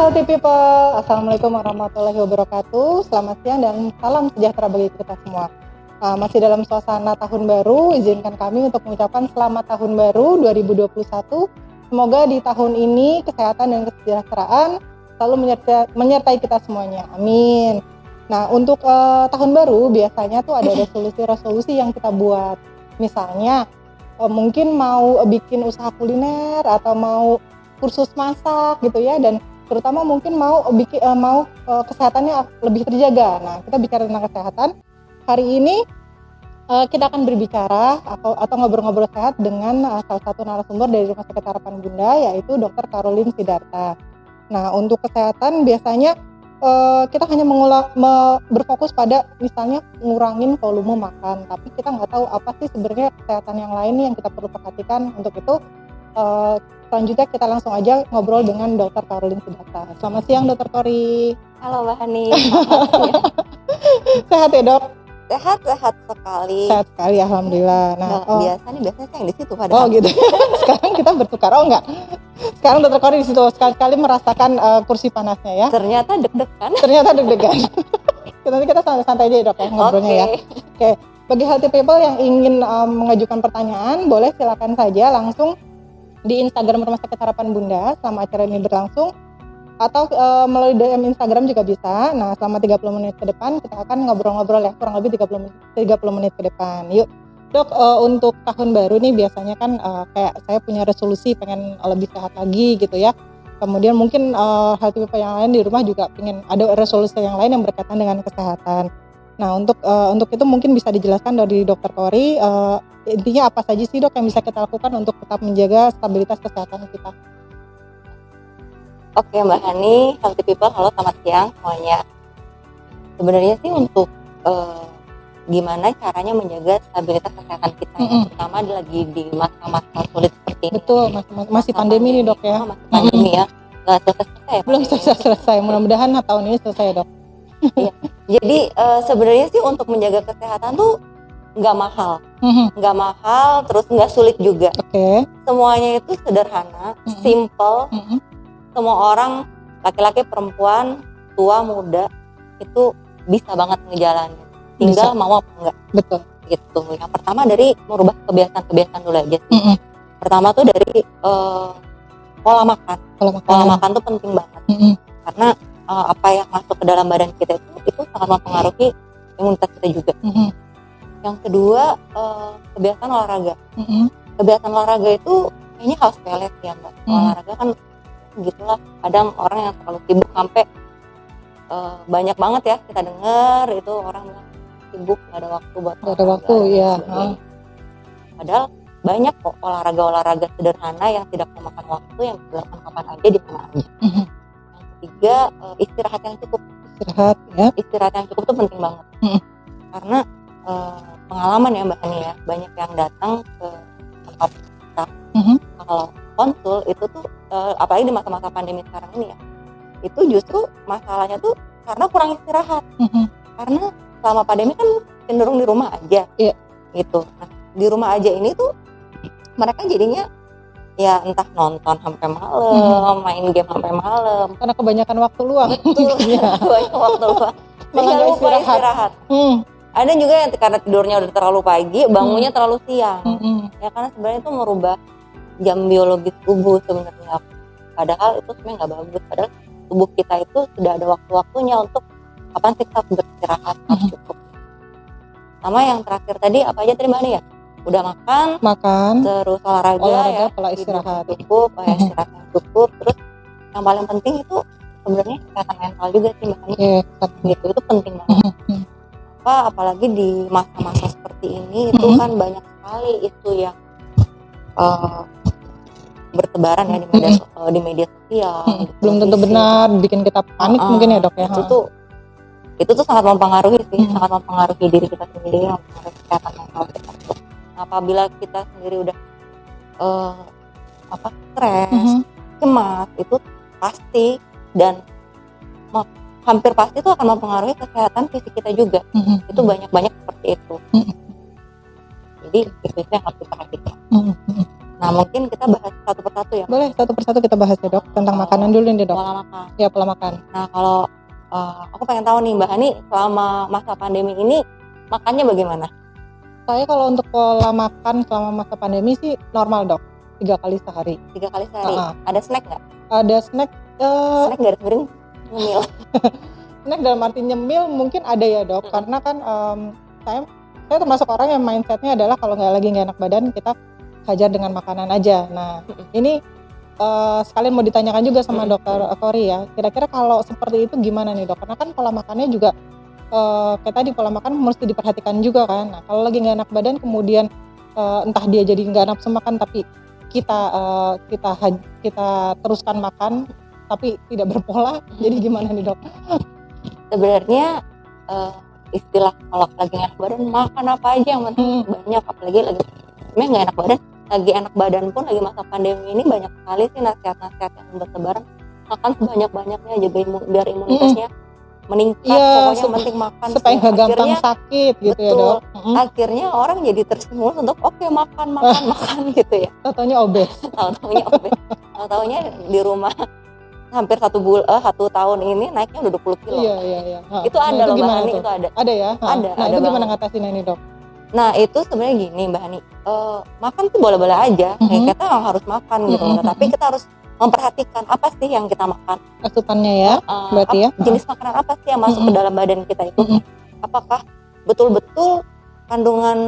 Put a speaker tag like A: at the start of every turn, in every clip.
A: Healthy People, Assalamualaikum warahmatullahi wabarakatuh. Selamat siang dan salam sejahtera bagi kita semua. Masih dalam suasana tahun baru, izinkan kami untuk mengucapkan selamat tahun baru 2021. Semoga di tahun ini kesehatan dan kesejahteraan selalu menyertai kita semuanya. Amin. Nah, untuk tahun baru biasanya tuh ada resolusi-resolusi yang kita buat. Misalnya mungkin mau bikin usaha kuliner atau mau kursus masak gitu ya, dan terutama mungkin mau kesehatannya lebih terjaga. Nah, kita bicara tentang kesehatan. Hari ini kita akan berbicara atau ngobrol-ngobrol sehat dengan salah satu narasumber dari Rumah Sakit Harapan Bunda, yaitu Dr. Caroline Sidarta. Nah, untuk kesehatan biasanya kita hanya berfokus pada misalnya ngurangin volume makan, tapi kita nggak tahu apa sih sebenarnya kesehatan yang lain yang kita perlu perhatikan. Untuk itu selanjutnya kita langsung aja ngobrol dengan Dr. Caroline Sidarta. Selamat siang Dr. Tori.
B: Halo Mbak Hani.
A: Sehat ya dok?
B: Sehat sekali.
A: Sehat sekali, alhamdulillah. Nah,
B: biasanya saya yang di situ padahal.
A: Oh gitu. Sekarang kita bertukar, oh enggak? Sekarang Dr. Tori di situ sekali-kali merasakan kursi panasnya ya.
B: Ternyata deg-degan.
A: Nanti kita santai-santai aja ya dok ya ngobrolnya ya. Oke. Bagi healthy people yang ingin mengajukan pertanyaan, boleh silakan saja langsung di Instagram Rumah Sakit Harapan Bunda selama acara ini berlangsung, atau melalui DM Instagram juga bisa. Nah, selama 30 menit ke depan kita akan ngobrol-ngobrol ya, kurang lebih 30 menit ke depan. Yuk dok, untuk tahun baru nih biasanya kan kayak saya punya resolusi pengen lebih sehat lagi gitu ya. Kemudian mungkin healthy people yang lain di rumah juga pengen ada resolusi yang lain yang berkaitan dengan kesehatan. Nah, untuk itu mungkin bisa dijelaskan dari Dr. Tori, intinya apa saja sih dok yang bisa kita lakukan untuk tetap menjaga stabilitas kesehatan kita?
B: Oke Mbak Hani, healthy people, halo selamat siang semuanya. Sebenarnya sih untuk gimana caranya menjaga stabilitas kesehatan kita ya, terutama lagi di masa-masa sulit seperti ini.
A: Betul, masih pandemi nih dok ya.
B: Masih pandemi ya, nggak selesai ya.
A: Belum selesai, mudah-mudahan tahun ini selesai dok.
B: Iya. Jadi sebenarnya sih untuk menjaga kesehatan tuh nggak mahal, terus nggak sulit juga.
A: Oke.
B: Semuanya itu sederhana, simple. Semua orang, laki-laki, perempuan, tua, muda, itu bisa banget ngejalanin. Tinggal mau apa enggak.
A: Betul.
B: Gitu. Yang pertama dari merubah kebiasaan-kebiasaan dulu aja sih. Pertama tuh dari pola makan. Pola makan tuh penting banget. Karena apa yang masuk ke dalam badan kita itu sangat mempengaruhi imunitas kita juga. Yang kedua, kebiasaan olahraga. Kebiasaan olahraga itu kayaknya hal sepele sih ya Mbak. Olahraga kan gitulah, kadang orang yang terlalu sibuk sampai banyak banget ya kita dengar itu orang bilang sibuk, gak ada waktu buat olahraga.
A: Gak ada waktu ya.
B: Padahal banyak kok olahraga sederhana yang tidak memakan waktu, yang bisa dilakukan kapan aja di mana aja. Yang ketiga, istirahat yang cukup. Istirahat yang cukup itu penting banget. Karena pengalaman ya Mbak Hani ya, banyak yang datang ke tempat kita kalau konsul itu tuh apalagi di masa-masa pandemi sekarang ini ya, itu justru masalahnya tuh karena kurang istirahat. Karena selama pandemi kan cenderung di rumah aja gitu. Nah, di rumah aja ini tuh mereka jadinya ya entah nonton sampai malam, main game sampai malam,
A: karena kebanyakan waktu luang.
B: Betul. Banyak waktu luang, malah lupa istirahat. Ada juga yang karena tidurnya udah terlalu pagi, bangunnya terlalu siang. Ya karena sebenarnya itu merubah jam biologis tubuh sebenarnya. Padahal itu sebenarnya nggak bagus. Padahal tubuh kita itu sudah ada waktu-waktunya untuk kapan sih kita beristirahat harus cukup. Sama yang terakhir tadi apa aja tadi Mbak Ani ya? Udah makan, terus olahraga ya,
A: pola istirahat
B: cukup, istirahat yang cukup. Terus yang paling penting itu sebenarnya kesehatan mental juga sih Mbak Ani. Gitu, itu penting banget. Apalagi di masa-masa seperti ini itu kan banyak sekali isu yang bertebaran ya di media sosial.
A: Belum tentu benar, bikin kita panik mungkin ya dok ya.
B: Itu tuh sangat mempengaruhi sih, sangat mempengaruhi diri kita sendiri, mempengaruhi kesehatan mental kita. Apabila kita sendiri udah stres, cemas, itu pasti dan hampir pasti itu akan mempengaruhi kesehatan fisik kita juga. Itu banyak seperti itu. Jadi itu yang harus diperhatikan. Nah mungkin kita bahas satu persatu ya.
A: Boleh, satu persatu kita bahas ya dok, tentang makanan dulu nih dok.
B: Pola makan.
A: Ya, pola makan.
B: Nah kalau aku pengen tahu nih Mbak Hani, selama masa pandemi ini makannya bagaimana?
A: Saya kalau untuk pola makan selama masa pandemi sih normal dok, 3 kali sehari.
B: 3 kali sehari. Ada snack nggak?
A: Ada snack.
B: Snack garis miring nyemil.
A: Snack dalam arti nyemil mungkin ada ya dok, karena kan saya termasuk orang yang mindsetnya adalah kalau lagi nggak enak badan kita hajar dengan makanan aja. Nah ini sekalian mau ditanyakan juga sama dokter Kori ya, kira-kira kalau seperti itu gimana nih dok? Karena kan pola makannya juga kayak tadi pola makan mesti diperhatikan juga kan. Nah kalau lagi nggak enak badan kemudian entah dia jadi nggak nafsu makan tapi kita teruskan makan tapi tidak berpola, jadi gimana nih dok?
B: Sebenarnya istilah kalau lagi enak badan makan apa aja yang penting banyak, apalagi lagi sebenarnya nggak enak badan, lagi enak badan pun lagi masa pandemi ini banyak sekali sih nasihat-nasihat yang bertebaran, makan sebanyak-banyaknya jaga biar imunitasnya meningkat, pokoknya yang penting makan
A: supaya nggak gampang sakit gitu.
B: Betul,
A: ya dok.
B: akhirnya orang jadi terstimulus untuk makan gitu ya.
A: Taunya obes.
B: Taunya di rumah hampir 1 tahun ini naiknya udah 20 kilo.
A: Iya.
B: Itu ada loh Mbak Hani, itu ada.
A: Ada ya?
B: Ada
A: itu gimana
B: banget.
A: ngatasinnya nih dok?
B: Nah itu sebenarnya gini Mbak Hani, makan tuh boleh-boleh aja, kayak kita harus makan gitu, tapi kita harus memperhatikan apa sih yang kita makan.
A: Asupannya ya, berarti ya?
B: Jenis makanan apa sih yang masuk ke dalam badan kita itu? Apakah betul-betul kandungan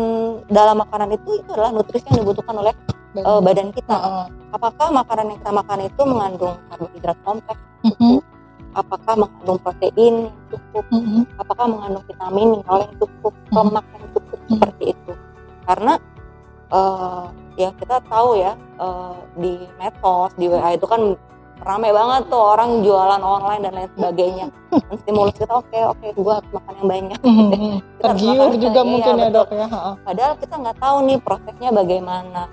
B: dalam makanan itu adalah nutrisi yang dibutuhkan oleh badan kita? Apakah makanan yang kita makan itu mengandung karbohidrat kompleks cukup? Apakah mengandung protein yang cukup? Apakah mengandung vitamin, mineral yang cukup, lemak yang cukup, seperti itu? Karena ya kita tahu ya, di medsos, di WA itu kan ramai banget tuh orang jualan online dan lain sebagainya, menstimulus kita oke gue harus makan yang banyak. Kita
A: tergiur juga mungkin ya dok ya.
B: Padahal kita nggak tahu nih prosesnya bagaimana.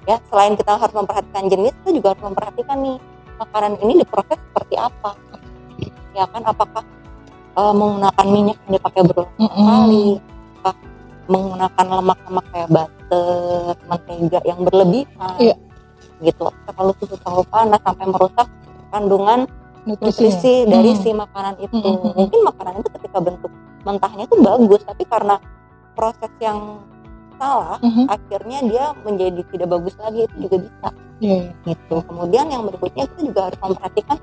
B: Ya selain kita harus memperhatikan jenis, kita juga harus memperhatikan nih makanan ini diproses seperti apa. Ya kan, apakah menggunakan minyak yang dipakai berulang kali, apakah menggunakan lemak-lemak kayak butter, mentega yang berlebihan, gitu. Terlalu susu, terlalu panas sampai merusak kandungan nutrisi dari si makanan itu. Mungkin makanan itu ketika bentuk mentahnya itu bagus, tapi karena proses yang salah, akhirnya dia menjadi tidak bagus lagi, itu juga bisa. Gitu. Kemudian yang berikutnya kita juga harus memperhatikan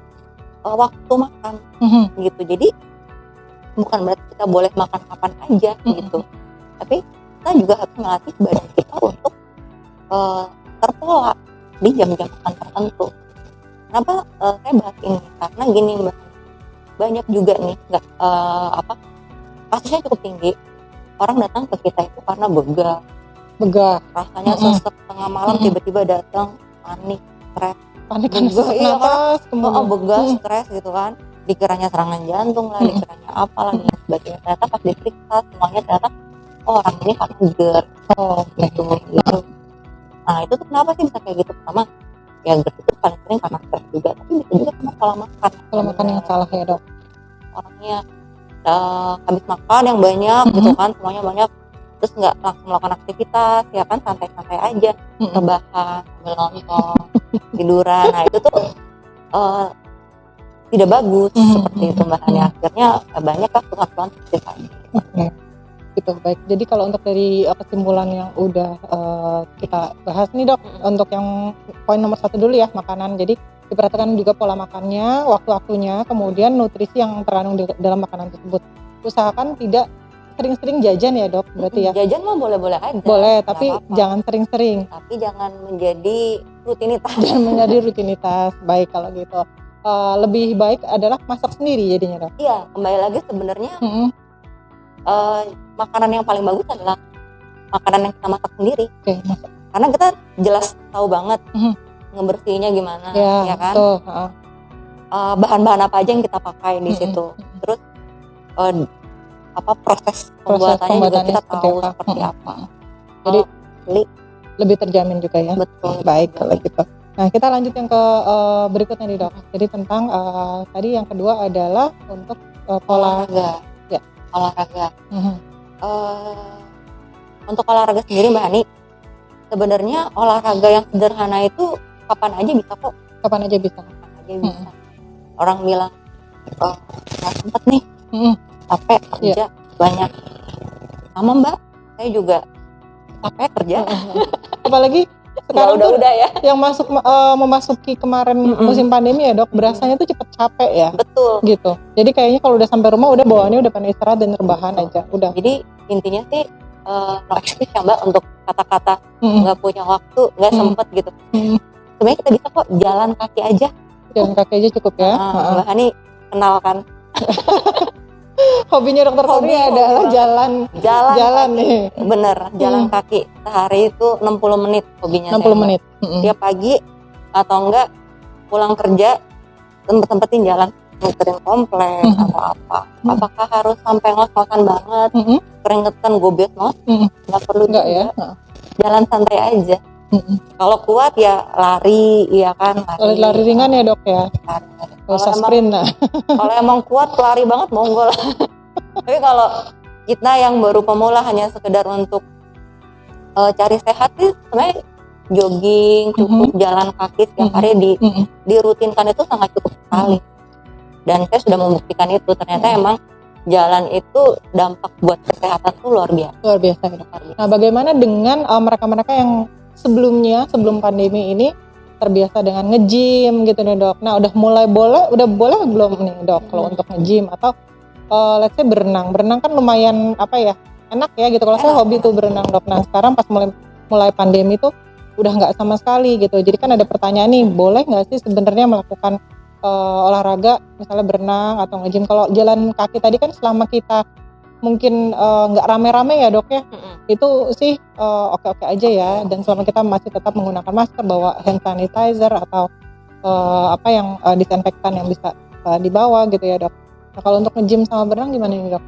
B: waktu makan, gitu. Jadi bukan berarti kita boleh makan kapan aja, gitu. Tapi kita juga harus melatih badan kita untuk terpola di jam-jam makan tertentu. Kenapa saya bahas ini? Karena gini Mbak, banyak juga nih kasusnya cukup tinggi. Orang datang ke kita itu karena begah, rasanya sesek tengah malam, tiba-tiba datang panik, stres,
A: kan sesak napas, kemudian
B: begah, stres gitu kan, dikiranya serangan jantung lah, dikiranya apalah dan sebagainya. Ternyata pas diperiksa semuanya ternyata orang ini karena GERD, gitu. Nah itu tuh kenapa sih bisa kayak gitu? Pertama ya GERD itu paling sering karena stres juga, tapi bisa juga karena pola makan
A: yang salah ya dok.
B: Orangnya habis makan yang banyak gitu kan, semuanya banyak, terus nggak langsung melakukan aktivitas, ya kan santai-santai aja, rebahan, sambil nonton, tiduran. Nah itu tuh tidak bagus, seperti itu Mbak Hani. Akhirnya banyak lah keluhan seperti tadi.
A: Gitu, baik. Jadi kalau untuk dari kesimpulan yang udah kita bahas nih dok, untuk yang poin nomor 1 dulu ya, makanan. Jadi diperhatikan juga pola makannya, waktu-waktunya, kemudian nutrisi yang terkandung di dalam makanan tersebut. Usahakan tidak sering-sering jajan ya dok, berarti ya?
B: Jajan mah boleh-boleh aja.
A: Boleh, tapi jangan sering-sering.
B: Tapi jangan menjadi rutinitas.
A: Jangan menjadi rutinitas, baik kalau gitu. Lebih baik adalah masak sendiri jadinya dok?
B: Iya, kembali lagi sebenarnya makanan yang paling bagus adalah makanan yang kita masak sendiri.
A: Masak.
B: Karena kita jelas tahu banget ngebersihinnya gimana, ya kan? Bahan-bahan apa aja yang kita pakai di situ. Terus proses pembuatannya juga kita tahu seperti apa.
A: Jadi
B: beli
A: lebih terjamin juga ya.
B: Betul.
A: Baik kalau gitu. Nah kita lanjut yang ke berikutnya nih dok. Jadi tentang tadi yang kedua adalah untuk
B: olahraga.
A: Ya.
B: Olahraga. Untuk olahraga sendiri Mbak Hani, Sebenarnya olahraga yang sederhana itu kapan aja bisa kok.
A: Kapan aja bisa.
B: Orang bilang nggak sempet nih, capek kerja banyak. Sama Mbak, saya juga capek kerja.
A: Apalagi sekarang
B: udah ya.
A: Yang memasuki kemarin musim pandemi ya dok, berasanya tuh cepet capek ya.
B: Betul.
A: Gitu. Jadi kayaknya kalau udah sampai rumah udah bawaannya udah pengen istirahat dan rebahan aja. Udah.
B: Jadi intinya sih no excuse ya Mbak untuk kata-kata nggak punya waktu, nggak sempet gitu. Sebenarnya kita bisa kok jalan kaki aja.
A: Jalan kaki aja cukup ya.
B: Mbak Hani kenal kan?
A: Hobinya dokter Fadri adalah jalan
B: kaki.
A: nih.
B: Bener, jalan kaki. Sehari itu 60 menit hobinya
A: 60 menit.
B: Tiap pagi atau enggak pulang kerja sempetin jalan, muterin komplek atau apa. Apakah harus sampai ngos-ngosan banget? Keringetan gobet nggak perlu
A: enggak
B: juga.
A: Ya.
B: Jalan santai aja. Kalau kuat ya lari, ya kan?
A: Lari ringan ya dok ya.
B: Kalau
A: sprint lah.
B: Kalau emang kuat lari banget monggo lah. Tapi kalau kita yang baru pemula hanya sekedar untuk cari sehat sih sebenarnya jogging cukup, jalan kaki setiap hari dirutinkan itu sangat cukup sekali. Dan saya sudah membuktikan itu, ternyata emang jalan itu dampak buat kesehatan tuh luar biasa.
A: Luar biasa. Nah, bagaimana dengan mereka-mereka yang sebelum pandemi ini terbiasa dengan nge-gym gitu nih dok. Nah, udah boleh belum nih dok kalau untuk nge-gym atau let's say berenang kan lumayan enak ya gitu. Kalau saya hobi tuh berenang dok. Nah, sekarang pas mulai pandemi tuh udah nggak sama sekali gitu. Jadi kan ada pertanyaan nih, boleh nggak sih sebenarnya melakukan olahraga misalnya berenang atau nge-gym? Kalau jalan kaki tadi kan selama kita mungkin nggak rame-rame ya dok ya, itu sih oke-oke aja ya, dan selama kita masih tetap menggunakan masker, bawa hand sanitizer atau disinfektan yang bisa dibawa gitu ya dok. Nah, kalau untuk nge-gym sama berenang gimana nih dok?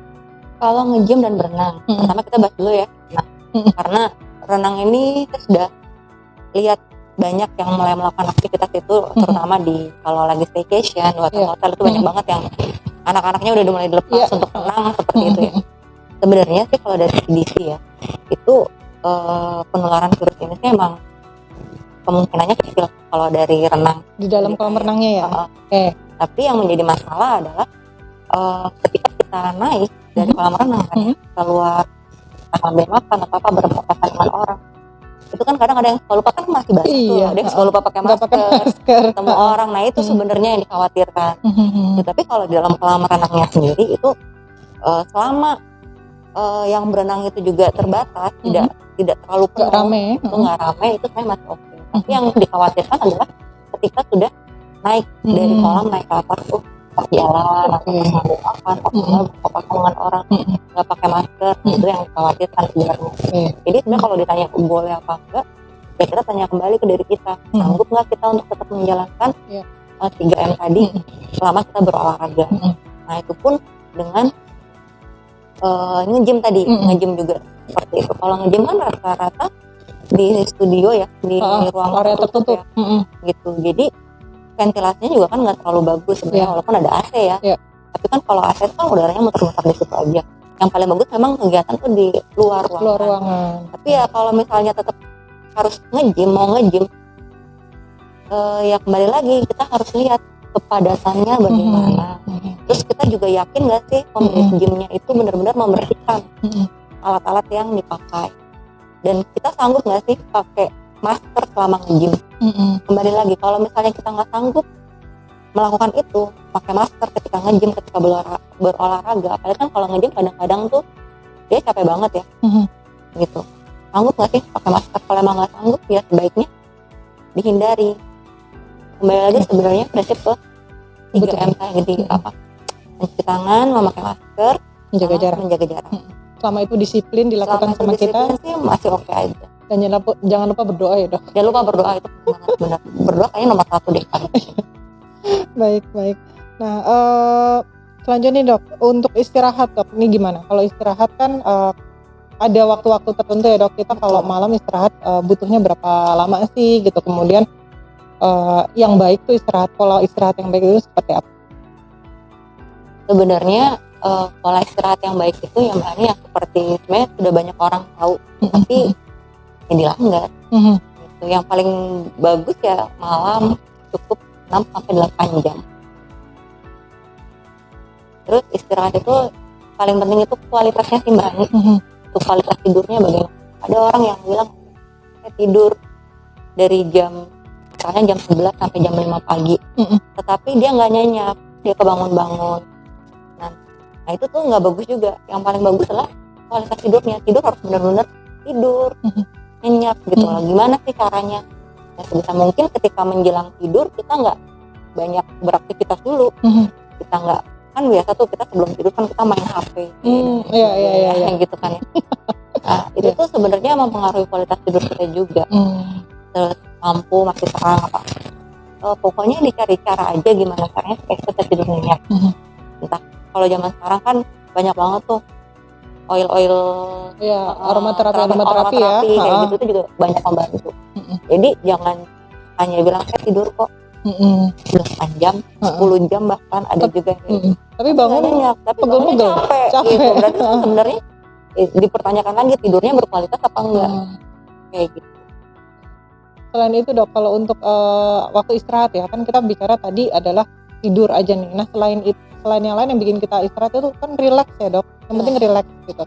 B: Kalau nge-gym dan berenang, pertama kita bahas dulu ya. Nah, karena renang ini kita sudah lihat banyak yang mulai melakukan aktivitas itu, terutama di kalau lagi staycation, hotel itu banyak banget yang anak-anaknya udah mulai dilepas untuk renang seperti itu ya. Sebenarnya sih kalau dari CDC ya, itu penularan virus ini sih emang kemungkinannya kecil kalau dari renang.
A: Di dalam kolam renangnya ya?
B: Tapi yang menjadi masalah adalah ketika kita naik dari kolam renang kan, keluar sambil makan atau berpapasan dengan orang, itu kan kadang ada yang suka lupa, kan masih basah tuh, ada yang suka lupa pakai masker, ketemu orang. Nah itu sebenarnya yang dikhawatirkan. Tapi kalau di dalam kolam renangnya sendiri itu selama yang berenang itu juga terbatas, tidak terlalu penuh, itu nggak rame, itu sebenarnya masih oke. Tapi yang dikhawatirkan adalah ketika sudah naik dari kolam, naik ke atas tuh pas jalan atau pas ngambil makan, pas dengan orang nggak pakai masker, itu yang dikhawatirkan sebenarnya. Jadi sebenarnya kalau ditanya boleh apa enggak, ya kita tanya kembali ke diri kita, sanggup nggak kita untuk tetap menjalankan 3M tadi selama kita berolahraga. Nah itu pun dengan nge-gym tadi, nge-gym juga seperti itu. Kalau nge-gym kan rata-rata di studio ya, di ruang
A: area tertutup ya.
B: Gitu. Jadi ventilasinya juga kan nggak terlalu bagus sebenarnya, walaupun ada AC ya. Tapi kan kalau AC kan udaranya muter-muter di situ aja. Yang paling bagus memang kegiatan tuh di luar ruangan. Tapi ya kalau misalnya tetap harus nge-gym, mau nge-gym, ya kembali lagi kita harus lihat kepadatannya bagaimana. Terus kita juga yakin nggak sih pemilik gymnya itu benar-benar membersihkan alat-alat yang dipakai, dan kita sanggup nggak sih pakai masker selama nge-gym. Kembali lagi, kalau misalnya kita nggak sanggup melakukan itu, pakai masker ketika nge-gym, ketika berolahraga, apalagi kan kalau nge-gym kadang-kadang tuh dia capek banget ya, gitu. Sanggup nggak sih pakai masker? Kalau emang nggak sanggup ya sebaiknya dihindari. Kembali lagi sebenarnya prinsip ke 3M tadi, mencuci tangan, memakai masker, menjaga jarak.
A: Selama itu disiplin dilakukan sama kita
B: sih masih oke aja.
A: Dan jangan lupa berdoa ya dok.
B: Jangan lupa berdoa, itu benar. Berdoa kayaknya nomor 1 deh.
A: Baik. Nah selanjutnya dok, untuk istirahat dok, ini gimana? Kalau istirahat kan ada waktu-waktu tertentu ya dok. Kita kalau malam istirahat butuhnya berapa lama sih gitu. Kemudian yang baik tuh pola istirahat yang baik itu seperti apa?
B: Sebenarnya pola istirahat yang baik itu yang seperti sebenarnya sudah banyak orang tahu, tapi ya dilanggar. Gitu. Yang paling bagus ya malam cukup 6-8 jam. Terus istirahat itu paling penting itu kualitasnya sih Mbak. Itu kualitas tidurnya bagaimana. Ada orang yang bilang saya tidur dari misalnya jam 11 sampai jam 5 pagi. Tetapi dia nggak nyenyak, dia kebangun-bangun. Nah itu tuh nggak bagus juga. Yang paling bagus adalah kualitas tidurnya. Tidur harus benar-benar tidur, nyenyak gitu lah. Gimana sih caranya? Ya, sebisa mungkin ketika menjelang tidur kita nggak banyak beraktivitas dulu. Kita nggak, kan biasa tuh kita sebelum tidur kan kita main HP. Iya. Gitu kan ya. Nah itu tuh sebenarnya mempengaruhi kualitas tidur kita juga. Terus lampu masih terang apa. Pokoknya dicari cara aja gimana caranya supaya kita tidur nyenyak. Entah kalau zaman sekarang kan banyak banget tuh oil aromaterapi ya kayak gitu tuh juga banyak membantu. Jadi jangan hanya bilang saya tidur kok 8 jam, 10 jam bahkan ada juga yang
A: tapi bangun
B: nyenyak, tapi bangunnya capek. Gitu. Berarti sebenarnya dipertanyakan lagi tidurnya berkualitas apa enggak kayak gitu.
A: Selain itu Dok, kalau untuk waktu istirahat ya kan kita bicara tadi adalah tidur aja nih. Nah selain yang lain yang bikin kita istirahat itu kan relax ya Dok. Yang penting relax gitu.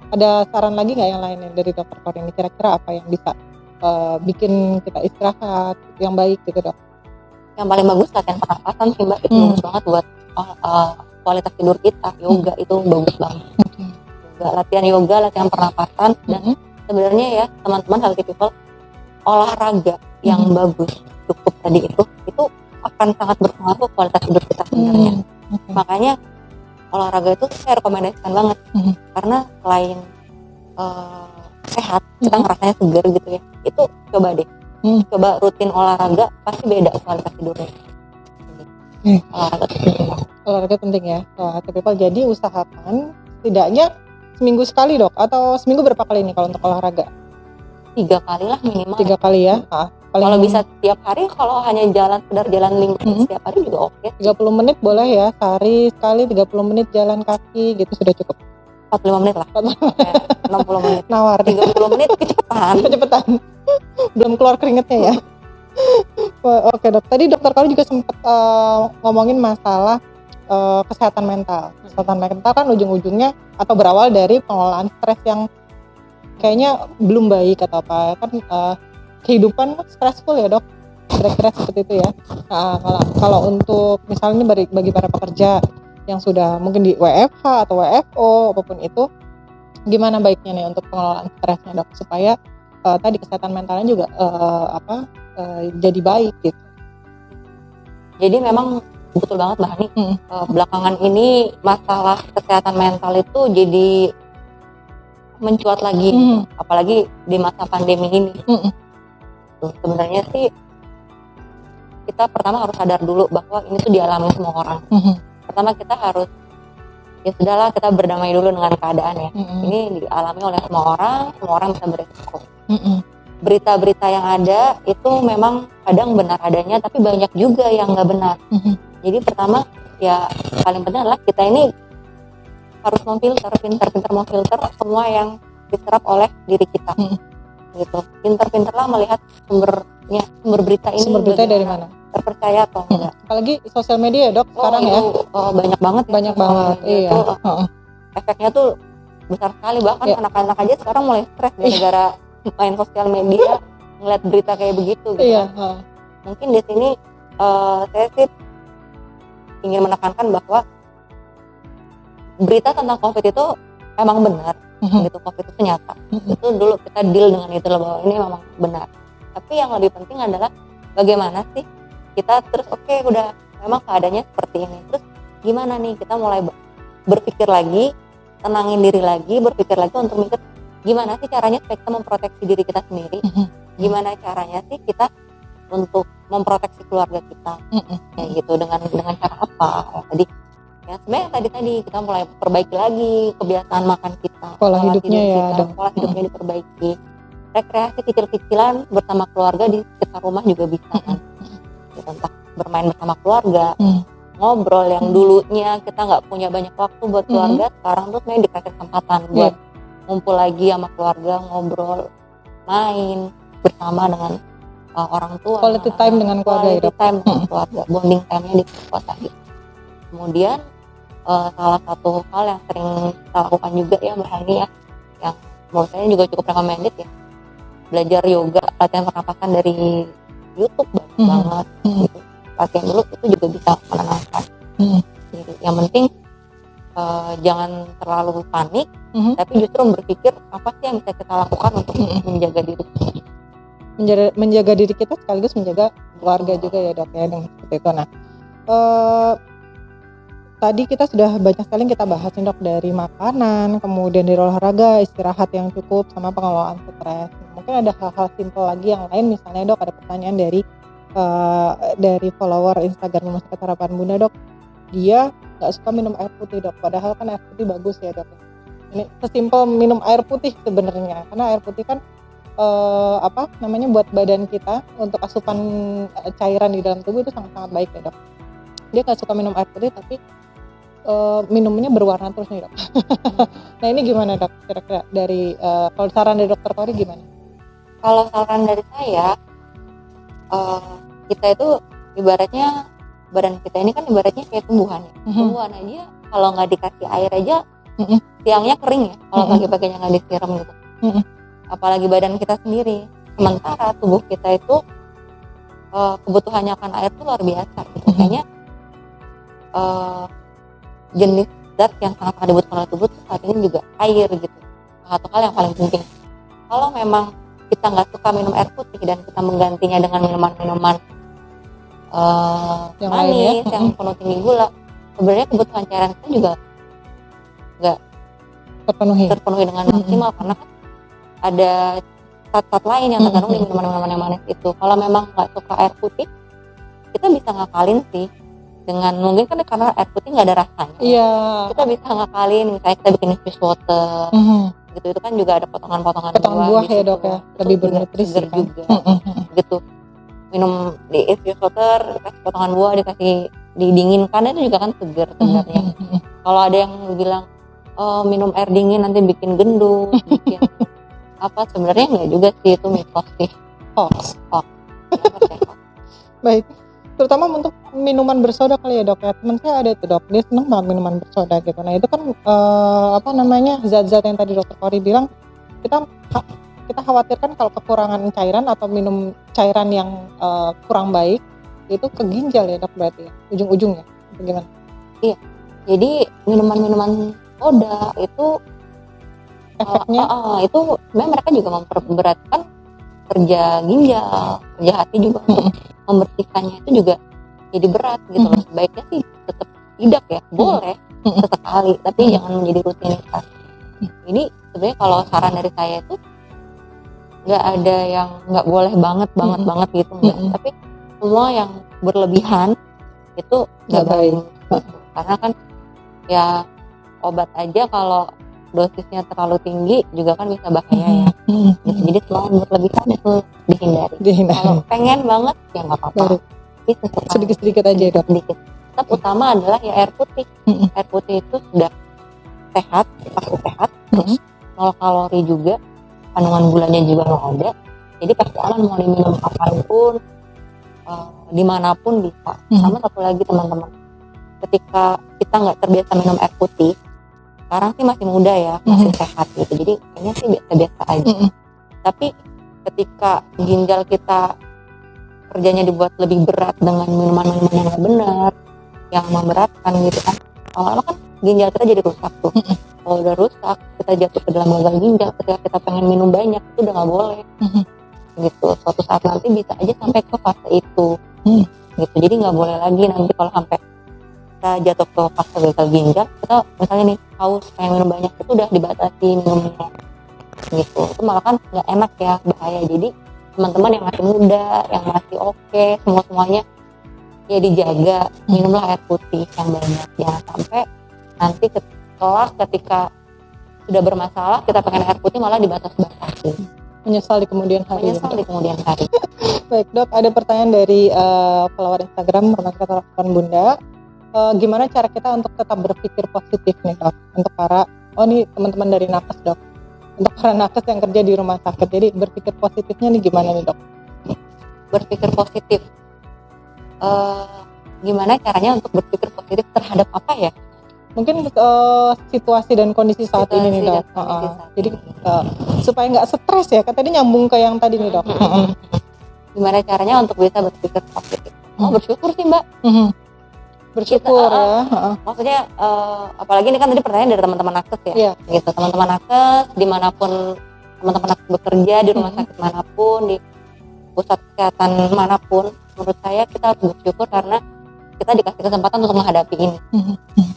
A: Ada saran lagi nggak yang lainnya dari Dokter Korini? Kira-kira apa yang bisa bikin kita istirahat yang baik gitu Dok?
B: Yang paling bagus latihan pernapasan sih Mbak. Itu bagus banget buat kualitas tidur kita. Yoga itu bagus banget. Latihan yoga, latihan pernapasan dan sebenarnya ya teman-teman healthy people, olahraga yang bagus cukup tadi itu akan sangat berpengaruh kualitas tidur kita sebenarnya. Makanya olahraga itu saya rekomendasikan banget karena selain sehat kita ngerasanya segar gitu ya, itu coba deh coba rutin olahraga pasti beda kualitas tidurnya.
A: Olahraga penting ya. Jadi usahakan setidaknya seminggu sekali Dok, atau seminggu berapa kali nih kalau untuk olahraga?
B: 3 kali lah minimal.
A: 3 kali ya.
B: Kalau bisa tiap hari, kalau hanya sekedar jalan lingkungan setiap hari juga oke.
A: 30 menit boleh ya, sehari sekali 30 menit jalan kaki gitu sudah cukup.
B: 45 menit lah. 60 menit.
A: Nawar
B: 30 menit kecepatan.
A: Belum keluar keringetnya ya. Oke Dok, tadi Dokter Korini juga sempat ngomongin masalah kesehatan mental. Kesehatan mental kan ujung-ujungnya atau berawal dari pengelolaan stres yang kayaknya belum baik atau apa kan, kehidupan stressful ya Dok, kira-kira seperti itu ya. Nah, kalau untuk misalnya bagi para pekerja yang sudah mungkin di WFH atau WFO apapun itu, gimana baiknya nih untuk pengelolaan stresnya Dok supaya tadi kesehatan mentalnya juga jadi baik gitu.
B: Jadi memang betul banget Mbak Hani, belakangan ini masalah kesehatan mental itu jadi mencuat lagi, apalagi di masa pandemi ini. Sebenarnya sih kita pertama harus sadar dulu bahwa ini tuh dialami semua orang. Pertama kita harus ya sudahlah, kita berdamai dulu dengan keadaan ya. Ini dialami oleh semua orang bisa beresiko. Berita-berita yang ada itu memang kadang benar adanya, tapi banyak juga yang nggak benar. Jadi pertama ya paling penting adalah kita ini harus memfilter, pintar-pintar memfilter semua yang diserap oleh diri kita. Gitu. Pintar-pintarlah melihat sumber berita ini.
A: Sumber berita dari mana?
B: Terpercaya atau enggak?
A: Apalagi sosial media ya Dok sekarang ya.
B: Banyak banget.
A: Iya.
B: Efeknya tuh besar sekali, bahkan anak-anak aja sekarang mulai stres gara-gara main sosial media, ngeliat berita kayak begitu gitu. Mungkin di sini saya sih ingin menekankan bahwa berita tentang COVID itu emang benar, gitu. COVID itu nyata. Itu dulu kita deal dengan itu loh, bahwa ini memang benar. Tapi yang lebih penting adalah bagaimana sih kita terus udah memang keadaannya seperti ini. Terus gimana nih kita mulai berpikir lagi, tenangin diri lagi, berpikir lagi untuk mikir gimana sih caranya supaya kita memproteksi diri kita sendiri. Gimana caranya sih kita untuk memproteksi keluarga kita, kayak gitu, dengan cara apa? Tadi ya sebenarnya tadi kita mulai perbaiki lagi kebiasaan makan kita,
A: pola hidupnya ya,
B: pola hidupnya diperbaiki, rekreasi kecil-kecilan bersama keluarga di sekitar rumah juga bisa kan, gitu, entah bermain bersama keluarga, ngobrol yang dulunya kita nggak punya banyak waktu buat keluarga, sekarang tuh sebenarnya dikasih kesempatan buat ngumpul lagi sama keluarga, ngobrol main bersama dengan orang tua,
A: quality time dengan keluarga ya,
B: quality time dengan keluarga, bonding time-nya diperkuat lagi. Kemudian salah satu hal yang sering kita lakukan juga ya Mbak Hani ya, yang menurut saya juga cukup recommended ya, belajar yoga, latihan pernapasan dari YouTube banyak banget gitu. Latihan dulu itu juga bisa menenangkan diri. Yang penting jangan terlalu panik, tapi justru berpikir apa sih yang bisa kita lakukan untuk menjaga diri.
A: Menjaga diri kita sekaligus menjaga keluarga juga ya dok ya, dengan seperti itu. Nah, tadi kita sudah banyak sekali kita bahas nih dok, dari makanan, kemudian dari olahraga, istirahat yang cukup, sama pengelolaan stres. Mungkin ada hal-hal simpel lagi yang lain, misalnya dok ada pertanyaan dari follower Instagram Rumah Sakit Harapan Bunda dok, dia nggak suka minum air putih dok, padahal kan air putih bagus ya dok. Ini sesimpel minum air putih sebenarnya, karena air putih kan buat badan kita untuk asupan cairan di dalam tubuh itu sangat-sangat baik ya dok. Dia nggak suka minum air putih tapi minumnya berwarna terus nih dok. Nah ini gimana dok, kira-kira dari kalau saran dari dokter Kori gimana?
B: Kalau saran dari saya, kita itu ibaratnya, badan kita ini kan ibaratnya kayak tumbuhan ya. Tumbuhan aja kalau nggak dikasih air aja siangnya kering ya, kalau pagi-paginya nggak disiram gitu. Apalagi badan kita sendiri. Sementara tubuh kita itu kebutuhannya akan air itu luar biasa gitu. Makanya jenis zat yang sangat dibutuhkan oleh tubuh saat ini juga air gitu. Satu hal yang paling penting. Kalau memang kita nggak suka minum air putih dan kita menggantinya dengan minuman-minuman
A: Yang
B: manis, yang penuh tinggi gula, sebenarnya kebutuhan cairan kita juga nggak terpenuhi dengan maksimal, karena kan ada zat-zat lain yang terkandung di minuman-minuman yang manis itu. Kalau memang nggak suka air putih, kita bisa ngakalin sih dengan, mungkin kan karena air putih nggak ada rasanya.
A: Iya.
B: Kita bisa ngakalin, misalnya kita bikin infused water, gitu. Itu kan juga ada potongan-potongan
A: buah ya dok ya, lebih bernutrisi
B: segar
A: kan.
B: juga, gitu. Minum di infused water, dikasih potongan buah, dikasih didinginkan, itu juga kan segar sebenarnya. Kalau ada yang bilang minum air dingin nanti bikin gendut, bikin apa, sebenarnya enggak juga sih, itu mitos sih.
A: Hoax. Baik, terutama untuk minuman bersoda kali ya dok ya. Teman saya ada tuh dok, dia seneng banget minuman bersoda gitu. Nah itu kan zat-zat yang tadi dokter Kori bilang, kita khawatirkan kalau kekurangan cairan atau minum cairan yang kurang baik itu ke ginjal ya dok, berarti ya, ujung-ujungnya bagaimana?
B: Iya, jadi minuman-minuman soda itu
A: efeknya
B: itu sebenarnya mereka juga memperberatkan kerja ginjal, kerja hati juga, untuk membersihkannya itu juga jadi berat gitu loh. Sebaiknya sih tetap tidak ya, boleh sesekali, tapi jangan menjadi rutinitas. Ini sebenarnya kalau saran dari saya itu nggak ada yang nggak boleh banget gitu, enggak. Tapi semua yang berlebihan itu nggak baik gitu. Karena kan ya obat aja kalau dosisnya terlalu tinggi juga kan bisa bahaya ya. Gitu. Jadi selalu berlebihan itu dihindari. Kalau pengen banget ya nggak apa-apa.
A: Sedikit-sedikit aja dok.
B: Sedikit. Tetap utama adalah ya air putih. Air putih itu sudah sehat, pasti sehat. Terus 0 kalori juga, kandungan gulanya juga nggak ada. Jadi pasti aman, mau diminum kapanpun, dimanapun bisa. Sama satu lagi teman-teman, ketika kita nggak terbiasa minum air putih, sekarang sih masih muda ya, masih sehat gitu, jadi kayaknya sih biasa-biasa aja. Tapi ketika ginjal kita kerjanya dibuat lebih berat dengan minuman-minuman yang nggak benar, yang memberatkan gitu kan, lama-lama kan ginjal kita jadi rusak tuh. Kalau udah rusak, kita jatuh ke dalam gagal ginjal. Ketika kita pengen minum banyak, itu udah nggak boleh. Gitu. Suatu saat nanti bisa aja sampai ke fase itu. Gitu. Jadi nggak boleh lagi nanti kalau sampai kita jatuh ke fase gagal ginjal, kita misalnya nih haus pengen minum banyak, itu udah dibatasi minumnya. Gitu. Itu malah kan nggak enak ya, bahaya. Jadi teman-teman yang masih muda, yang masih oke, semuanya ya dijaga, minumlah air putih yang banyak. Jangan sampai nanti kelak ketika sudah bermasalah kita pengen air putih malah dibatas-batasi.
A: Menyesal di kemudian hari. Baik dok, ada pertanyaan dari follower Instagram Rumah Sakit Harapan Bunda. Gimana cara kita untuk tetap berpikir positif nih dok, untuk para nih teman-teman dari nakes dok? untuk para nakes yang kerja di rumah sakit. Jadi berpikir positifnya nih gimana nih dok?
B: Berpikir positif. Gimana caranya untuk berpikir positif terhadap apa ya?
A: Mungkin situasi dan kondisi saat ini nih dok. Jadi supaya nggak stres ya. Tadi nyambung ke yang tadi nih dok.
B: Gimana caranya untuk bisa berpikir positif? Bersyukur sih mbak.
A: Bersyukur ya.
B: Maksudnya apalagi ini kan tadi pertanyaan dari teman-teman nakes ya.
A: Iya.
B: Gitu, teman-teman nakes dimanapun teman-teman nakes bekerja, di rumah sakit manapun, di pusat kesehatan manapun, menurut saya kita harus bersyukur karena kita dikasih kesempatan untuk menghadapi ini.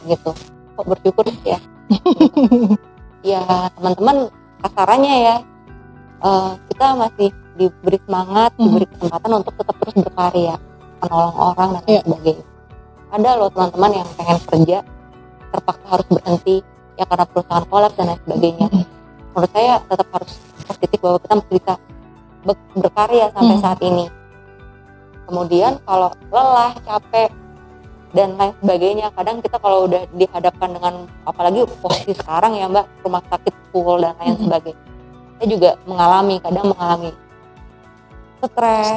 B: Gitu. Kok bersyukur sih ya? Gitu. Ya teman-teman kasarannya ya, kita masih diberi semangat, diberi kesempatan untuk tetap terus berkarya, menolong orang dan lain sebagainya. Ada loh teman-teman yang pengen kerja terpaksa harus berhenti ya karena perusahaan kolaps dan lain sebagainya. Menurut saya tetap harus positif bahwa kita masih bisa berkarya sampai saat ini. Kemudian kalau lelah, capek dan lain sebagainya, kadang kita kalau udah dihadapkan dengan apalagi posisi sekarang ya mbak, rumah sakit full dan lain sebagainya, saya juga kadang mengalami stres,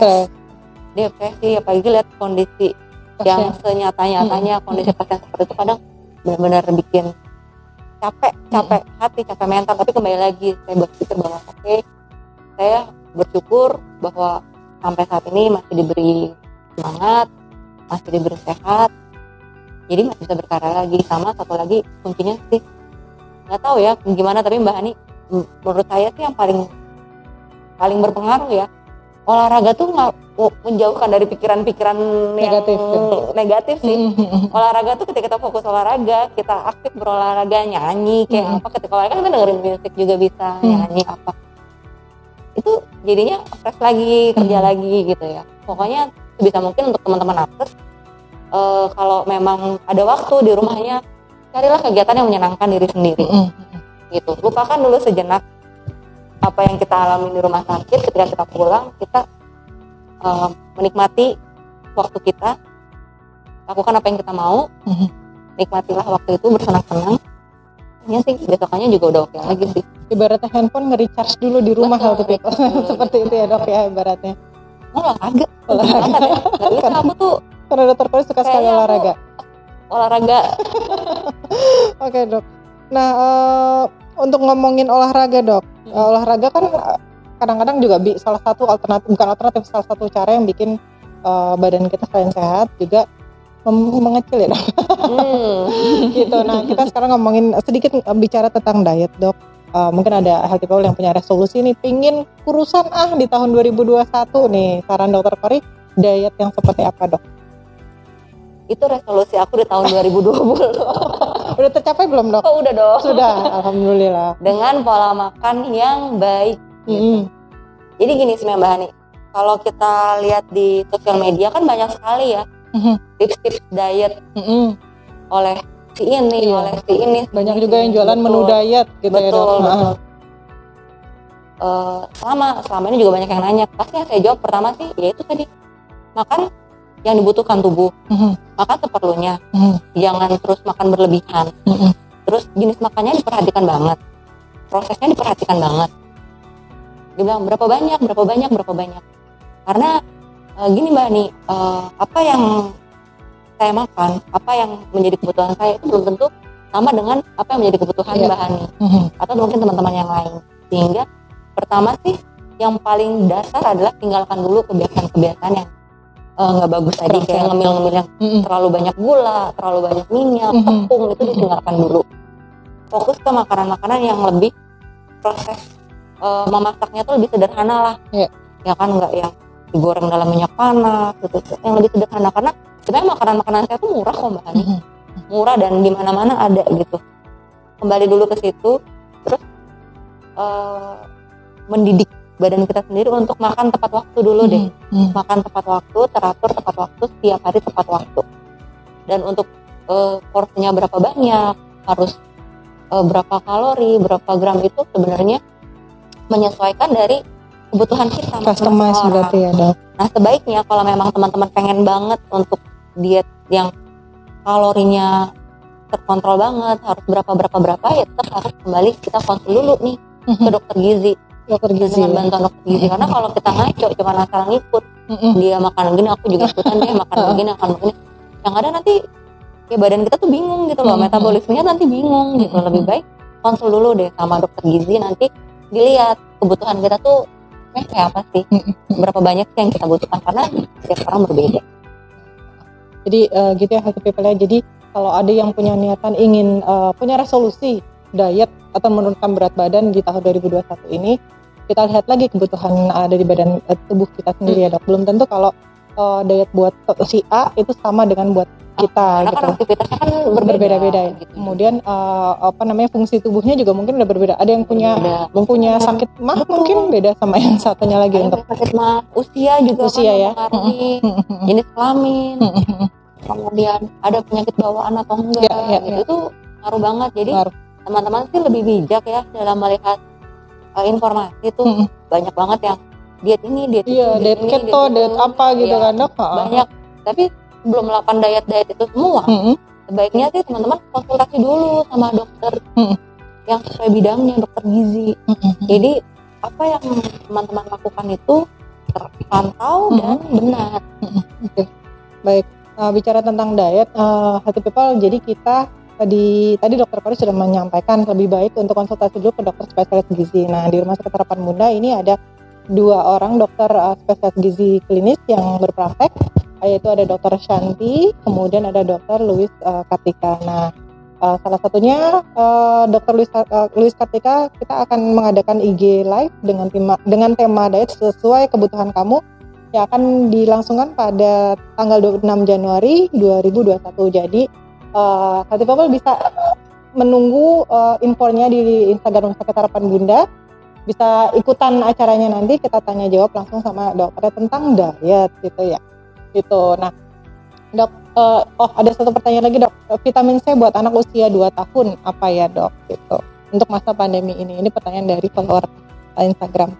B: depresi, apalagi lihat kondisi yang senyata-nyatanya kondisi pasien seperti itu kadang benar-benar bikin capek hati, capek mental. Tapi kembali lagi saya berpikir bahwa saya bersyukur bahwa sampai saat ini masih diberi semangat, masih diberi sehat, jadi masih bisa berkarya lagi. Sama satu lagi kuncinya sih nggak tahu ya gimana, tapi Mbak Hani menurut saya sih yang paling berpengaruh ya, olahraga tuh nggak menjauhkan dari pikiran-pikiran negatif sih. Olahraga tuh ketika kita fokus olahraga, kita aktif berolahraga, nyanyi kayak apa, ketika olahraga kita dengerin musik juga bisa, nyanyi apa, itu jadinya fresh lagi, kerja lagi gitu ya. Pokoknya sebisa mungkin untuk teman-teman nakes, kalau memang ada waktu di rumahnya, carilah kegiatan yang menyenangkan diri sendiri. Gitu. Lupakan dulu sejenak apa yang kita alami di rumah sakit. Ketika kita pulang, kita menikmati waktu kita, lakukan apa yang kita mau, nikmatilah waktu itu bersenang-senang. Ya sih, besokannya juga udah oke lagi sih.
A: Ibaratnya handphone nge-recharge dulu di rumah waktu itu. Seperti itu ya dok ya ibaratnya.
B: Olahraga ya. Gak bisa, aku tuh
A: karena dokter Kori suka sekali olahraga. Oke dok. Nah untuk ngomongin olahraga dok, olahraga kan kadang-kadang juga salah satu cara yang bikin badan kita selain sehat juga mengecil ya dok. Gitu. Nah kita sekarang ngomongin sedikit bicara tentang diet dok. Mungkin ada healthy people yang punya resolusi nih, pingin kurusan di tahun 2021 nih. Saran dokter Kori, diet yang seperti apa dok?
B: Itu resolusi aku di tahun 2020.
A: Udah tercapai belum dok?
B: Oh udah dong.
A: Sudah, alhamdulillah.
B: Dengan pola makan yang baik. Gitu. Jadi gini sih Mbak Hani, kalau kita lihat di sosial media kan banyak sekali ya tips-tips diet oleh si ini, oleh si ini.
A: Banyak juga yang jualan menu diet gitu ya dok.
B: Betul. Selama ini juga banyak yang nanya. Pasti yang saya jawab pertama sih, yaitu tadi makan yang dibutuhkan tubuh, makan seperlunya, jangan terus makan berlebihan. Terus jenis makannya diperhatikan banget, prosesnya diperhatikan banget. Dia bilang berapa banyak. Karena gini Mbak nih, apa yang saya makan, apa yang menjadi kebutuhan saya itu belum tentu sama dengan apa yang menjadi kebutuhan Mbak Hani atau mungkin teman-teman yang lain. Sehingga pertama sih yang paling dasar adalah tinggalkan dulu kebiasaan-kebiasaan yang nggak bagus tadi, kayak ngemil-ngemil yang terlalu banyak gula, terlalu banyak minyak, tepung, itu ditinggalkan dulu. Fokus ke makanan-makanan yang lebih proses memasaknya tuh lebih sederhana lah, ya kan, nggak yang digoreng dalam minyak panas gitu, yang lebih sederhana. Karena sebenarnya makanan-makanan saya tuh murah kok Mbak Hani, murah dan di mana-mana ada gitu. Kembali dulu ke situ, terus mendidik badan kita sendiri untuk makan tepat waktu dulu deh. Makan tepat waktu, teratur tepat waktu, setiap hari tepat waktu. Dan untuk porsinya berapa banyak, harus berapa kalori, berapa gram, itu sebenarnya menyesuaikan dari kebutuhan kita.
A: Customize berarti ya dok.
B: Nah sebaiknya kalau memang teman-teman pengen banget untuk diet yang kalorinya terkontrol banget, harus berapa, ya tetap harus kembali kita konsul dulu nih ke dokter gizi.
A: Dokter gizi.
B: Dengan bantuan dokter gizi, karena kalau kita ngaco cuma asal ngikut, dia makan begini aku juga ikutan, dia makan begini akan begini, yang ada nanti ya badan kita tuh bingung gitu loh, metabolismenya nanti bingung gitu. Lebih baik konsul dulu deh sama dokter gizi, nanti dilihat kebutuhan kita tuh kayak apa sih, berapa banyak sih yang kita butuhkan, karena setiap orang berbeda.
A: Jadi gitu ya healthy people ya. Jadi kalau ada yang punya niatan ingin punya resolusi diet atau menurunkan berat badan di tahun 2021 ini, kita lihat lagi kebutuhan dari badan tubuh kita sendiri ya dok. Belum tentu kalau diet buat si A itu sama dengan buat kita
B: karena
A: gitu.
B: kan aktivitasnya kan
A: berbeda-beda ya.
B: gitu.
A: Kemudian fungsi tubuhnya juga mungkin udah berbeda. Ada yang punya sakit mah mungkin beda sama yang satunya lagi.
B: Ada
A: untuk
B: sakit mah, usia juga
A: usia
B: kan
A: ya,
B: mempengaruhi jenis kelamin, kemudian ada penyakit bawaan atau enggak gitu. Itu ngaruh banget. Jadi teman-teman sih lebih bijak ya dalam melihat informasi tuh. Banyak banget yang diet ini, diet itu,
A: diet keto, diet apa gitu kan dok.
B: Banyak. Tapi belum melakukan diet itu semua, sebaiknya sih teman-teman konsultasi dulu sama dokter yang sesuai bidangnya, dokter gizi. Jadi apa yang teman-teman lakukan itu terpantau dan benar.
A: Oke. Baik, bicara tentang diet, healthy people, jadi kita tadi dokter Kori sudah menyampaikan lebih baik untuk konsultasi dulu ke dokter spesialis gizi. Nah, di Rumah Sakit Harapan Bunda ini ada 2 orang dokter spesialis gizi klinis yang berpraktek, yaitu ada Dr. Shanti, kemudian ada Dr. Louis Kartika. Nah, salah satunya Dr. Louis Kartika, kita akan mengadakan IG live dengan tema diet sesuai kebutuhan kamu yang akan dilangsungkan pada tanggal 26 Januari 2021. Jadi healthy people bisa menunggu infonya di Instagram Rumah Sakit Harapan Bunda. Bisa ikutan acaranya, nanti kita tanya jawab langsung sama dokter tentang diet gitu ya. Gitu. Nah, dok, ada satu pertanyaan lagi dok. Vitamin C buat anak usia 2 tahun apa ya dok? Gitu. Untuk masa pandemi ini. Ini pertanyaan dari follower Instagram.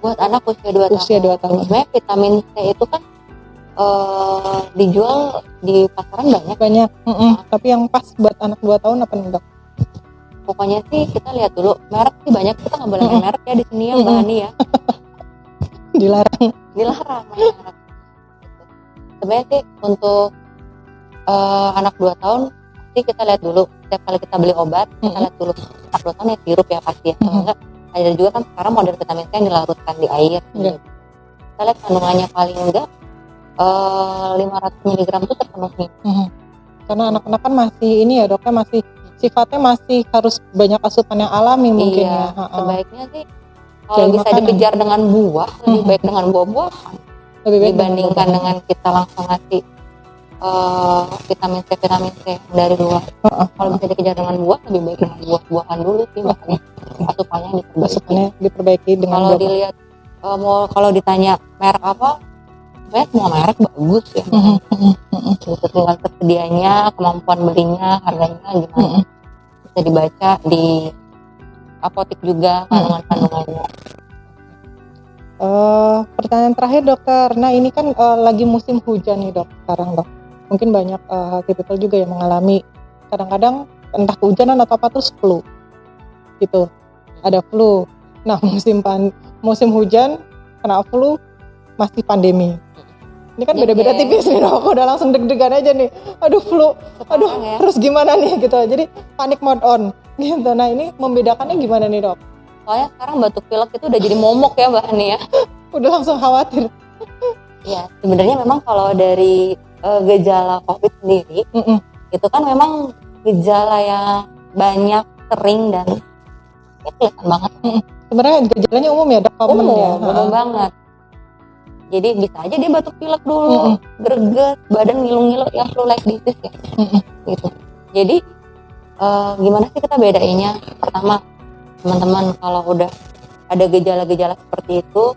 B: Buat anak usia 2 tahun. Sebenarnya vitamin C itu kan dijual di pasaran banyak.
A: Tapi yang pas buat anak 2 tahun apa nih dok?
B: Pokoknya sih kita lihat dulu merek sih banyak, kita nggak boleh main merek ya di sini ya Mbak Hani ya.
A: Dilarang
B: main merek. Sebenarnya sih untuk anak 2 tahun pasti kita lihat dulu, setiap kali kita beli obat kita lihat dulu anak 2 tahun ya sirup ya pasti ya. Kalau enggak, ada juga kan sekarang model vitamin C yang dilarutkan di air. Kita lihat kandungannya paling enggak 500 mg itu terpenuhi.
A: Karena anak-anak kan masih ini ya dokter, masih sifatnya masih harus banyak asupan yang alami mungkin ya.
B: Sebaiknya sih kalau bisa dikejar dengan buah, lebih baik dengan buah-buahan dibandingkan dengan kita langsung ngasih vitamin C dari luar. Kalau bisa dikejar dengan buah, lebih baik dengan buah-buahan dulu sih, makanya asupannya
A: diperbaiki dengan
B: kalau dilihat kalau ditanya merek apa, sebenarnya semua merek bagus ya. Tinggal tersedianya, kemampuan belinya, harganya gimana, bisa dibaca di apotek juga kandungannya.
A: Pertanyaan terakhir dokter, nah ini kan lagi musim hujan nih dok sekarang dok. Mungkin banyak people juga yang mengalami kadang-kadang entah kehujanan atau apa terus flu gitu, ada flu. Nah musim hujan kena flu masih pandemi. Ini kan beda-beda tipis nih dok, udah langsung deg-degan aja nih. Aduh flu, terus gimana nih gitu. Jadi panik mode on gitu. Nah ini membedakannya gimana nih dok?
B: Soalnya sekarang batuk pilek itu udah jadi momok ya Mbak Hani ya.
A: Udah langsung khawatir.
B: Ya sebenarnya memang kalau dari gejala COVID sendiri, itu kan memang gejala yang banyak, sering dan kelihatan banget.
A: Sebenarnya gejalanya umum ya dok?
B: Umum banget. Jadi bisa aja dia batuk pilek dulu, greget, badan ngilu-ngilu, ya flu like disease ya. Gitu. Jadi gimana sih kita bedainnya? Pertama, teman-teman kalau udah ada gejala-gejala seperti itu,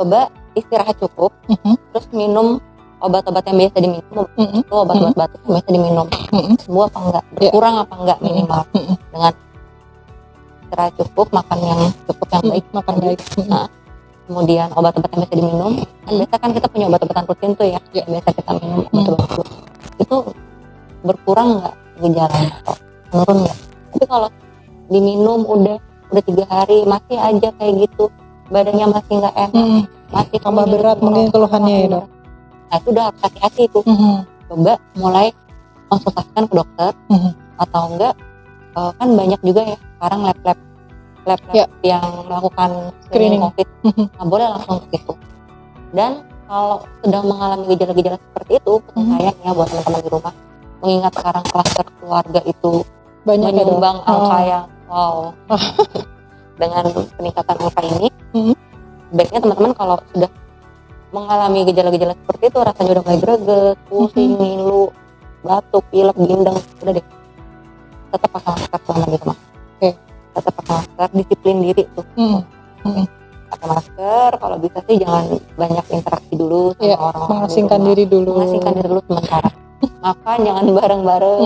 B: coba istirahat cukup, terus minum obat-obat yang biasa diminum, itu obat-obat batuk yang biasa diminum, sembuh apa enggak, berkurang apa enggak minimal, dengan istirahat cukup, makan yang cukup yang baik, makan baik. Nah, kemudian obat-obat yang biasa diminum, kan biasa kan kita punya obat-obatan rutin tuh ya, biasa kita minum obat-obat itu berkurang nggak gejalanya atau menurun nggak? Tapi kalau diminum udah 3 hari masih aja kayak gitu, badannya masih nggak enak, masih
A: tambah berat mungkin keluhannya ya dok.
B: Nah itu udah harus hati-hati tuh. Coba mulai konsultasikan ke dokter atau enggak kan banyak juga ya sekarang lab yang melakukan screening COVID. Nah boleh langsung ke situ. Dan kalau sedang mengalami gejala-gejala seperti itu, pesan saya ya buat teman-teman di rumah, mengingat sekarang klaster keluarga itu
A: banyak
B: menyumbang angka yang wow dengan peningkatan angka ini, baiknya teman-teman kalau sudah mengalami gejala-gejala seperti itu, rasanya udah mulai greget, pusing, ngilu, batuk, pilek, gindeng, udah deh, tetap pakai masker selama di rumah. Tetap pakai masker, disiplin diri tuh. Pakai masker, kalau bisa sih jangan banyak interaksi dulu sama orang-orang,
A: mengasingkan diri dulu
B: sementara. Makan jangan bareng-bareng.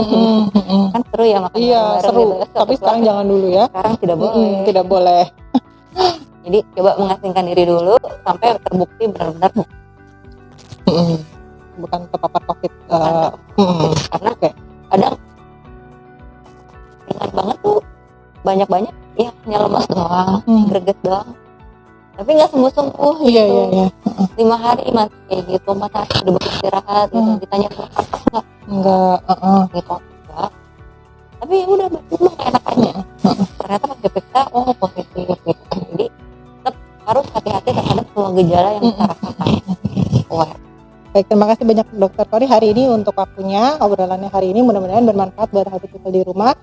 B: Kan seru ya makan bareng-bareng
A: seru
B: gitu.
A: Tapi sekarang jangan dulu ya,
B: sekarang tidak
A: boleh.
B: Jadi coba mengasingkan diri dulu sampai terbukti benar-benar
A: bukan terpapar COVID.
B: Karena kadang ringan banget tuh, banyak ya hanya lemas doang, greget doang, tapi nggak sembuh gitu. 5 hari masih kayak gitu, masa udah beristirahat gitu, ditanya enggak gitu, enggak. Tapi ya udah memang enak aja. Ternyata pas diperiksa positif gitu. Jadi tetap harus hati-hati terhadap semua gejala yang kita rasakan.
A: Baik, terima kasih banyak Dokter Kori hari ini untuk waktunya, obrolannya hari ini mudah-mudahan bermanfaat buat healthy people di rumah.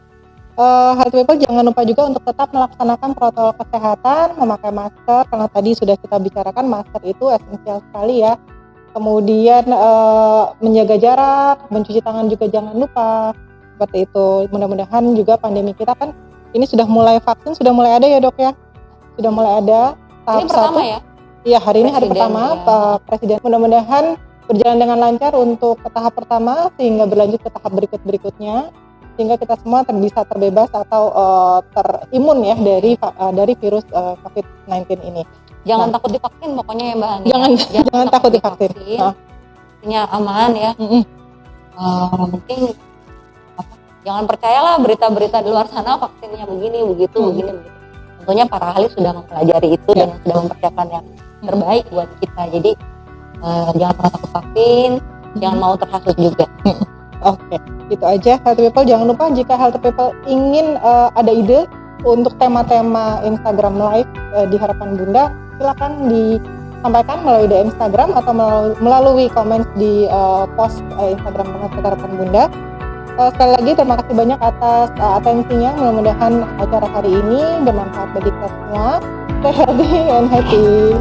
A: Healthy people jangan lupa juga untuk tetap melaksanakan protokol kesehatan, memakai masker, karena tadi sudah kita bicarakan masker itu esensial sekali ya. Kemudian menjaga jarak, mencuci tangan juga jangan lupa, seperti itu. Mudah-mudahan juga pandemi kita kan ini sudah mulai, vaksin sudah mulai ada ya dok ya, sudah mulai ada tahap
B: ini pertama
A: 1.
B: Ya?
A: Iya, hari ini hari pertama Pak Presiden. Mudah-mudahan berjalan dengan lancar untuk ke tahap pertama sehingga berlanjut ke tahap berikutnya, sehingga kita semua bisa terbebas atau terimun ya dari virus COVID-19 ini.
B: Jangan takut divaksin pokoknya ya Mbak Hani.
A: Jangan takut divaksin.
B: Ini aman ya. Penting jangan percayalah berita-berita di luar sana vaksinnya begini begitu. Tentunya para ahli sudah mempelajari itu dan sudah mempersiapkan yang terbaik buat kita. Jadi jangan pernah takut vaksin, jangan mau terhasut juga.
A: Oke, itu aja Healthy People. Jangan lupa jika Healthy People ingin ada ide untuk tema-tema Instagram Live di Harapan Bunda, silakan disampaikan melalui DM Instagram atau melalui komen di post Instagram Harapan Bunda. Sekali lagi terima kasih banyak atas atensinya. Mudah-mudahan acara hari ini bermanfaat bagi kita semua. Stay healthy and happy.